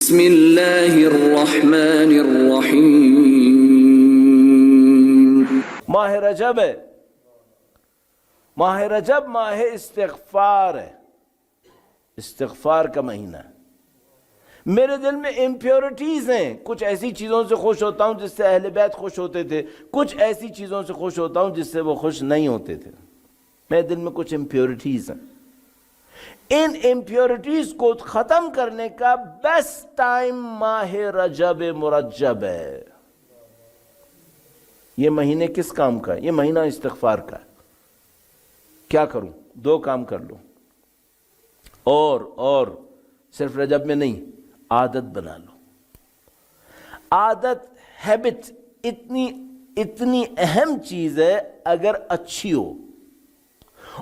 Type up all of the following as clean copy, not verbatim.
بسم اللہ الرحمن الرحیم۔ ماہ رجب ہے، ماہ رجب ماہ استغفار ہے، استغفار کا مہینہ ہے۔ میرے دل میں امپیورٹیز ہیں، کچھ ایسی چیزوں سے خوش ہوتا ہوں جس سے اہل بیت خوش ہوتے تھے، کچھ ایسی چیزوں سے خوش ہوتا ہوں جس سے وہ خوش نہیں ہوتے تھے۔ میرے دل میں کچھ امپیورٹیز ہیں، ان امپیورٹیز کو ختم کرنے کا بیسٹ ٹائم ماہ رجب مرجب ہے۔ یہ مہینے کس کام کا ہے؟ یہ مہینہ استغفار کا ہے۔ کیا کروں؟ دو کام کر لو، اور صرف رجب میں نہیں، عادت بنا لو۔ عادت، ہیبٹ اتنی اہم چیز ہے اگر اچھی ہو،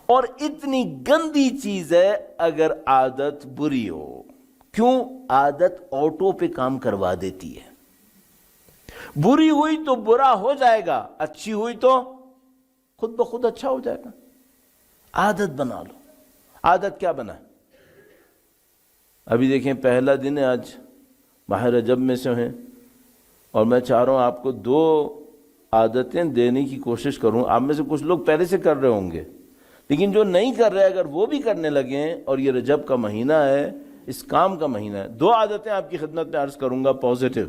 اور اتنی گندی چیز ہے اگر عادت بری ہو۔ کیوں؟ عادت آٹو پہ کام کروا دیتی ہے۔ بری ہوئی تو برا ہو جائے گا، اچھی ہوئی تو خود بخود اچھا ہو جائے گا۔ عادت بنا لو۔ عادت کیا بنا؟ ابھی دیکھیں، پہلا دن ہے آج، ماہ رجب میں سے ہیں، اور میں چاہ رہا ہوں آپ کو دو عادتیں دینے کی کوشش کروں۔ آپ میں سے کچھ لوگ پہلے سے کر رہے ہوں گے، لیکن جو نہیں کر رہے اگر وہ بھی کرنے لگیں، اور یہ رجب کا مہینہ ہے، اس کام کا مہینہ ہے، دو عادتیں آپ کی خدمت میں عرض کروں گا پازیٹیو۔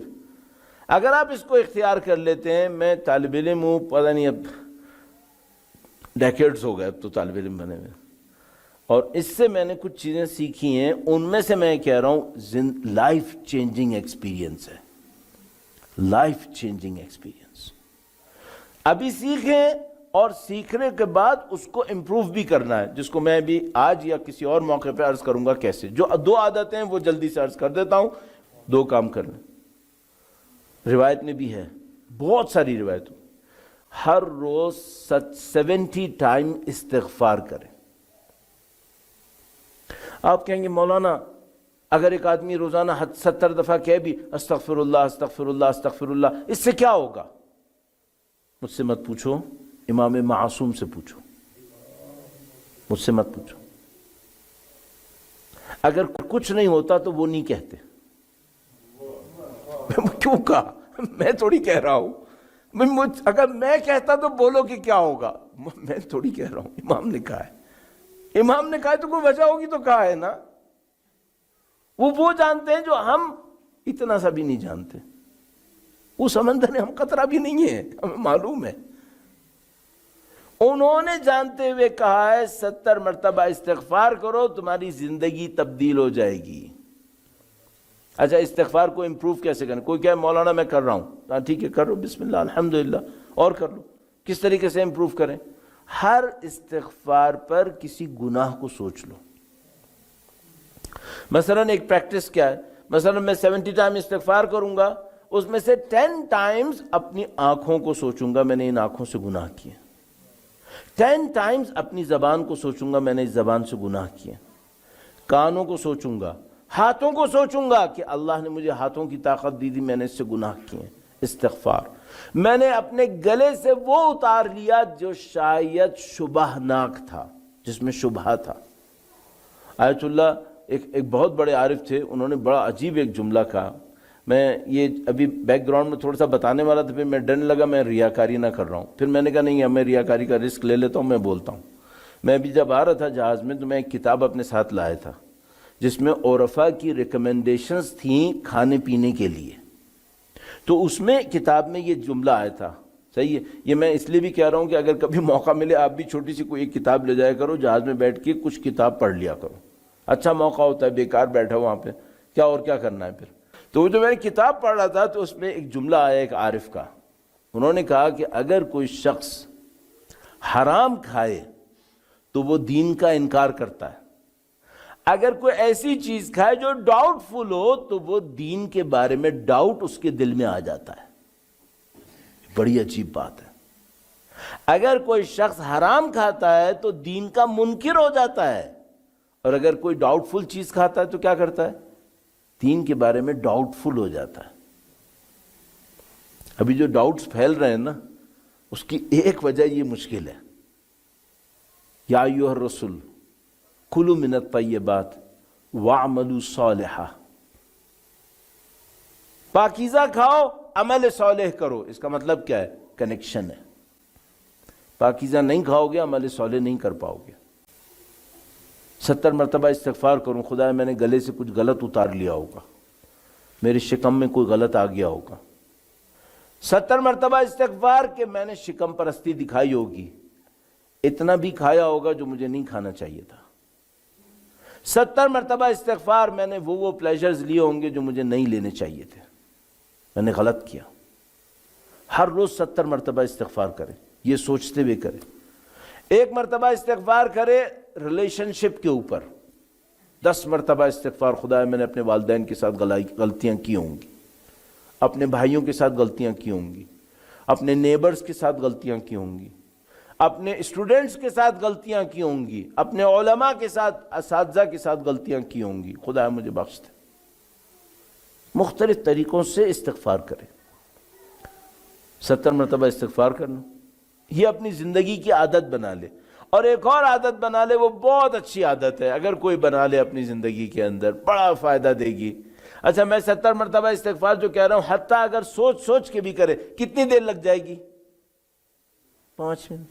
اگر آپ اس کو اختیار کر لیتے ہیں، میں طالب علم ہوں، پتہ نہیں اب ڈیکیڈز ہو گئے اب تو طالب علم بنے ہوئے، اور اس سے میں نے کچھ چیزیں سیکھی ہیں، ان میں سے میں کہہ رہا ہوں لائف چینجنگ ایکسپیرینس ہے، لائف چینجنگ ایکسپیرینس۔ ابھی سیکھیں، اور سیکھنے کے بعد اس کو امپروو بھی کرنا ہے، جس کو میں بھی آج یا کسی اور موقع پہ عرض کروں گا کیسے۔ جو دو عادتیں ہیں وہ جلدی سے عرض کر دیتا ہوں، دو کام کرنا۔ روایت میں بھی ہے، بہت ساری روایتوں، ہر روز 70 ٹائم استغفار کریں۔ آپ کہیں گے مولانا اگر ایک آدمی روزانہ 70 دفعہ کہے بھی استغفر اللہ استغفر اللہ استغفر اللہ، اس سے کیا ہوگا؟ مجھ سے مت پوچھو، امام معصوم سے پوچھو، مجھ سے مت پوچھو۔ اگر کچھ نہیں ہوتا تو وہ نہیں کہتے۔ کیوں کہا؟ میں تھوڑی کہہ رہا ہوں، اگر میں کہتا تو بولو کہ کیا ہوگا، میں تھوڑی کہہ رہا ہوں، امام نے کہا ہے۔ امام نے کہا ہے تو کوئی وجہ ہوگی تو کہا ہے نا۔ وہ جانتے ہیں جو ہم اتنا سا بھی نہیں جانتے۔ وہ سمندر میں ہم قطرہ بھی نہیں ہے، ہمیں معلوم ہے۔ انہوں نے جانتے ہوئے کہا ہے 70 مرتبہ استغفار کرو، تمہاری زندگی تبدیل ہو جائے گی۔ اچھا، استغفار کو امپروو کیسے کریں؟ کوئی کہے مولانا میں کر رہا ہوں، ٹھیک ہے کرو، بسم اللہ الحمدللہ، اور کر لو۔ کس طریقے سے امپروو کریں؟ ہر استغفار پر کسی گناہ کو سوچ لو۔ مثلا ایک پریکٹس کیا ہے، مثلا میں 70 ٹائم استغفار کروں گا، اس میں سے 10 ٹائمز اپنی آنکھوں کو سوچوں گا میں نے ان آنکھوں سے گناہ کیے، 10 ٹائمز اپنی زبان کو سوچوں گا میں نے اس زبان سے گناہ کیے، کانوں کو سوچوں گا، ہاتھوں کو سوچوں گا کہ اللہ نے مجھے ہاتھوں کی طاقت دی تھی، میں نے اس سے گناہ کیے، استغفار۔ میں نے اپنے گلے سے وہ اتار لیا جو شاید شبہ ناک تھا، جس میں شبہ تھا۔ آیت اللہ ایک بہت بڑے عارف تھے، انہوں نے بڑا عجیب ایک جملہ کہا، میں یہ ابھی بیک گراؤنڈ میں تھوڑا سا بتانے والا تھا، پھر میں ڈرنے لگا میں ریاکاری نہ کر رہا ہوں، پھر میں نے کہا نہیں میں ریاکاری کا رسک لے لیتا ہوں، میں بولتا ہوں۔ میں ابھی جب آ رہا تھا جہاز میں تو میں ایک کتاب اپنے ساتھ لایا تھا جس میں عرفا کی ریکمنڈیشنز تھیں کھانے پینے کے لیے، تو اس میں کتاب میں یہ جملہ آیا تھا۔ صحیح ہے، یہ میں اس لیے بھی کہہ رہا ہوں کہ اگر کبھی موقع ملے آپ بھی چھوٹی سی کوئی ایک کتاب لے جایا کرو، جہاز میں بیٹھ کے کچھ کتاب پڑھ لیا کرو، اچھا موقع ہوتا ہے، بیکار بیٹھا وہاں پہ کیا اور کیا کرنا ہے پھر۔ تو جو میں نے کتاب پڑھ رہا تھا تو اس میں ایک جملہ آیا ایک عارف کا، انہوں نے کہا کہ اگر کوئی شخص حرام کھائے تو وہ دین کا انکار کرتا ہے، اگر کوئی ایسی چیز کھائے جو ڈاؤٹ فل ہو تو وہ دین کے بارے میں ڈاؤٹ اس کے دل میں آ جاتا ہے۔ بڑی عجیب بات ہے، اگر کوئی شخص حرام کھاتا ہے تو دین کا منکر ہو جاتا ہے، اور اگر کوئی ڈاؤٹ فل چیز کھاتا ہے تو کیا کرتا ہے؟ دین کے بارے میں ڈاؤٹ فل ہو جاتا ہے۔ ابھی جو ڈاؤٹس پھیل رہے ہیں نا، اس کی ایک وجہ یہ مشکل ہے، یا ایھا الرسول کلوا من الطیبات واعملوا صالحا، پاکیزہ کھاؤ عمل صالح کرو، اس کا مطلب کیا ہے؟ کنیکشن ہے۔ پاکیزہ نہیں کھاؤ گے عمل صالح نہیں کر پاؤ گے۔ 70 مرتبہ استغفار کروں، خدا میں نے گلے سے کچھ غلط اتار لیا ہوگا، میری شکم میں کوئی غلط آ گیا ہوگا۔ 70 مرتبہ استغفار کہ میں نے شکم پرستی دکھائی ہوگی، اتنا بھی کھایا ہوگا جو مجھے نہیں کھانا چاہیے تھا۔ 70 مرتبہ استغفار میں نے وہ پلیجرز لیے ہوں گے جو مجھے نہیں لینے چاہیے تھے، میں نے غلط کیا۔ ہر روز 70 مرتبہ استغفار کریں، یہ سوچتے ہوئے کریں۔ 1 مرتبہ استغفار کرے ریلیشن شپ کے اوپر، 10 مرتبہ استغفار، خدا میں نے اپنے والدین کے ساتھ غلطیاں کی ہوں گی، اپنے بھائیوں کے ساتھ غلطیاں کی ہوں گی، اپنے نیبرز کے ساتھ غلطیاں کی ہوں گی، اپنے اسٹوڈنٹس کے ساتھ غلطیاں کی ہوں گی، اپنے علماء کے ساتھ، اساتذہ کے ساتھ غلطیاں کی ہوں گی، خدا مجھے بخش دے۔ مختلف طریقوں سے استغفار کریں۔ 70 مرتبہ استغفار کرنا، یہ اپنی زندگی کی عادت بنا لے۔ اور ایک اور عادت بنا لے، وہ بہت اچھی عادت ہے، اگر کوئی بنا لے اپنی زندگی کے اندر بڑا فائدہ دے گی۔ اچھا میں 70 مرتبہ استغفار جو کہہ رہا ہوں، حتیٰ اگر سوچ سوچ کے بھی کرے، کتنی دیر لگ جائے گی؟ 5 منٹ۔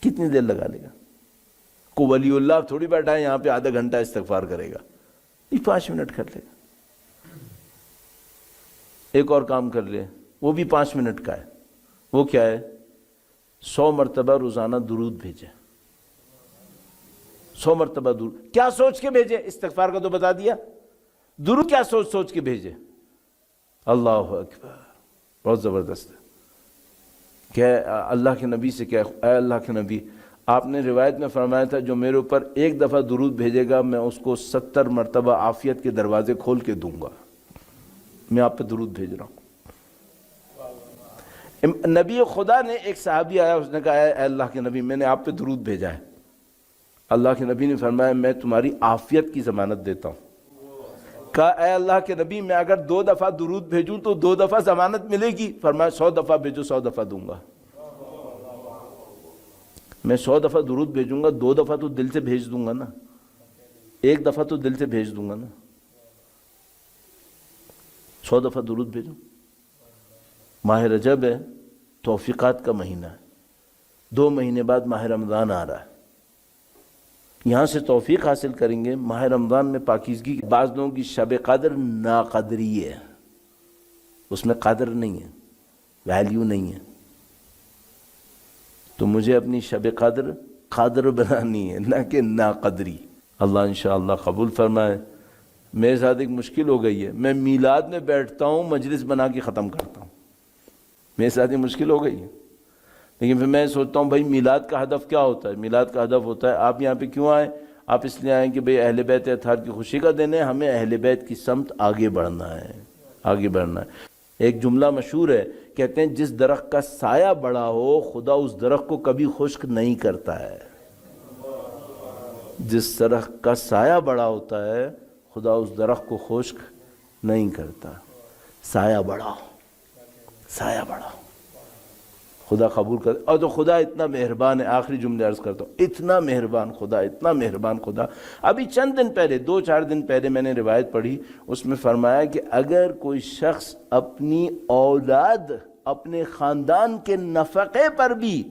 کتنی دیر لگا لے گا؟ کو ولی اللہ تھوڑی بیٹھا ہے یہاں پہ آدھا گھنٹہ استغفار کرے گا، یہ 5 منٹ کر لے گا۔ ایک اور کام کر لے، وہ بھی 5 منٹ کا ہے، وہ کیا ہے؟ 100 مرتبہ روزانہ درود بھیجے۔ 100 مرتبہ درود، کیا سوچ کے بھیجے؟ استغفار کا تو بتا دیا، درود کیا سوچ سوچ کے بھیجے؟ اللہ اکبر، بہت زبردست ہے۔ کہ اللہ کے نبی سے کیا، اے اللہ کے نبی، آپ نے روایت میں فرمایا تھا جو میرے اوپر 1 دفعہ درود بھیجے گا میں اس کو 70 مرتبہ عافیت کے دروازے کھول کے دوں گا۔ میں آپ پہ درود بھیج رہا ہوں۔ نبی خدا نے، ایک صحابی آیا، اس نے کہا اے اللہ کے نبی میں نے آپ پہ درود بھیجا ہے۔ اللہ کے نبی نے فرمایا میں تمہاری عافیت کی ضمانت دیتا ہوں۔ کہا اے اللہ کے نبی میں اگر 2 دفعہ درود بھیجوں تو 2 دفعہ ضمانت ملے گی؟ فرمایا 100 دفعہ بھیجو، 100 دفعہ دوں گا۔ میں 100 دفعہ درود بھیجوں گا، 2 دفعہ تو دل سے بھیج دوں گا نا، 1 دفعہ تو دل سے بھیج دوں گا نا، 100 دفعہ درود بھیجو۔ ماہ رجب ہے، توفیقات کا مہینہ ہے، 2 مہینے بعد ماہ رمضان آ رہا ہے، یہاں سے توفیق حاصل کریں گے۔ ماہ رمضان میں پاکیزگی، بعض لوگوں کی شب قدر ناقدری ہے، اس میں قدر نہیں ہے، ویلیو نہیں ہے، تو مجھے اپنی شب قدر قادر بنانی ہے، نہ کہ ناقدری۔ اللہ انشاءاللہ قبول فرمائے۔ میرے ساتھ ایک مشکل ہو گئی ہے، میں میلاد میں بیٹھتا ہوں مجلس بنا کے ختم کرتا ہوں، میرے ساتھ یہ مشکل ہو گئی ہے۔ لیکن پھر میں سوچتا ہوں بھائی میلاد کا ہدف کیا ہوتا ہے؟ میلاد کا ہدف ہوتا ہے آپ یہاں پہ کیوں آئیں؟ آپ اس لیے آئیں کہ بھئی اہل بیت اطہار کی خوشی کا دن ہے، ہمیں اہل بیت کی سمت آگے بڑھنا ہے، آگے بڑھنا ہے۔ ایک جملہ مشہور ہے، کہتے ہیں جس درخت کا سایہ بڑا ہو خدا اس درخت کو کبھی خشک نہیں کرتا ہے۔ جس درخت کا سایہ بڑا ہوتا ہے خدا اس درخت کو خشک نہیں کرتا۔ سایہ بڑا ہو، سایہ بڑا ہو، خدا قبول کر۔ اور تو خدا اتنا مہربان ہے، آخری جملے عرض کرتا ہوں، اتنا مہربان خدا، اتنا مہربان خدا۔ ابھی چند دن پہلے، 2-4 دن پہلے میں نے روایت پڑھی، اس میں فرمایا کہ اگر کوئی شخص اپنی اولاد، اپنے خاندان کے نفقے پر بھی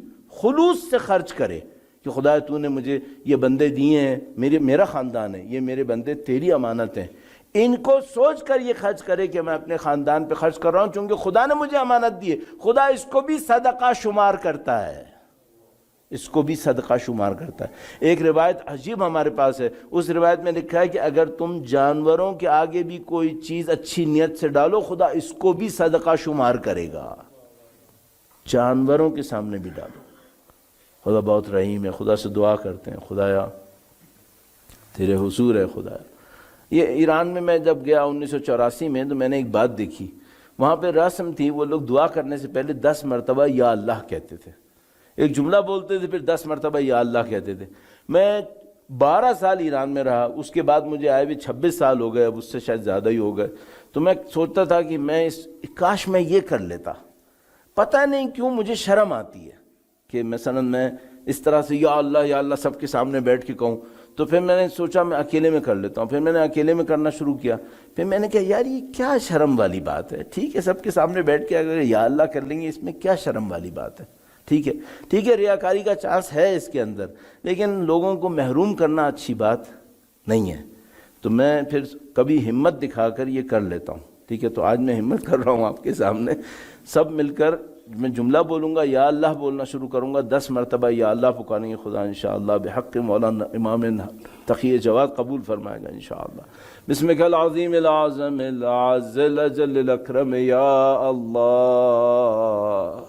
خلوص سے خرچ کرے کہ خدا تو نے مجھے یہ بندے دیے ہیں، میرا خاندان ہے، یہ میرے بندے تیری امانت ہیں، ان کو سوچ کر یہ خرچ کرے کہ میں اپنے خاندان پہ خرچ کر رہا ہوں چونکہ خدا نے مجھے امانت دی ہے، خدا اس کو بھی صدقہ شمار کرتا ہے، اس کو بھی صدقہ شمار کرتا ہے۔ ایک روایت عجیب ہمارے پاس ہے، اس روایت میں لکھا ہے کہ اگر تم جانوروں کے آگے بھی کوئی چیز اچھی نیت سے ڈالو خدا اس کو بھی صدقہ شمار کرے گا، جانوروں کے سامنے بھی ڈالو۔ خدا بہت رحیم ہے، خدا سے دعا کرتے ہیں خدایا تیرے حضور ہے خدا۔ یہ ایران میں میں جب گیا 1984 میں تو میں نے ایک بات دیکھی، وہاں پہ رسم تھی وہ لوگ دعا کرنے سے پہلے 10 مرتبہ یا اللہ کہتے تھے، ایک جملہ بولتے تھے پھر 10 مرتبہ یا اللہ کہتے تھے۔ میں 12 سال ایران میں رہا، اس کے بعد مجھے آئے بھی 26 سال ہو گئے، اب اس سے شاید زیادہ ہی ہو گئے، تو میں سوچتا تھا کہ میں کاش میں یہ کر لیتا۔ پتہ نہیں کیوں مجھے شرم آتی ہے کہ مثلا میں اس طرح سے یا اللہ سب کے سامنے بیٹھ کے کہوں، تو پھر میں نے سوچا میں اکیلے میں کر لیتا ہوں، پھر میں نے اکیلے میں کرنا شروع کیا، پھر میں نے کہا یار یہ کیا شرم والی بات ہے، ٹھیک ہے سب کے سامنے بیٹھ کے اگر یا اللہ کر لیں گے اس میں کیا شرم والی بات ہے، ٹھیک ہے ریاکاری کا چانس ہے اس کے اندر، لیکن لوگوں کو محروم کرنا اچھی بات نہیں ہے، تو میں پھر کبھی ہمت دکھا کر یہ کر لیتا ہوں، ٹھیک ہے۔ تو آج میں ہمت کر رہا ہوں آپ کے سامنے، سب مل کر میں جملہ بولوں گا، یا اللہ بولنا شروع کروں گا، 10 مرتبہ یا اللہ پکاریں گے، خدا انشاءاللہ بحق مولانا امام تقی جواد قبول فرمائے گا انشاءاللہ۔ بسمک العظیم العظم الاعز الاجل الاکرم یا اللہ۔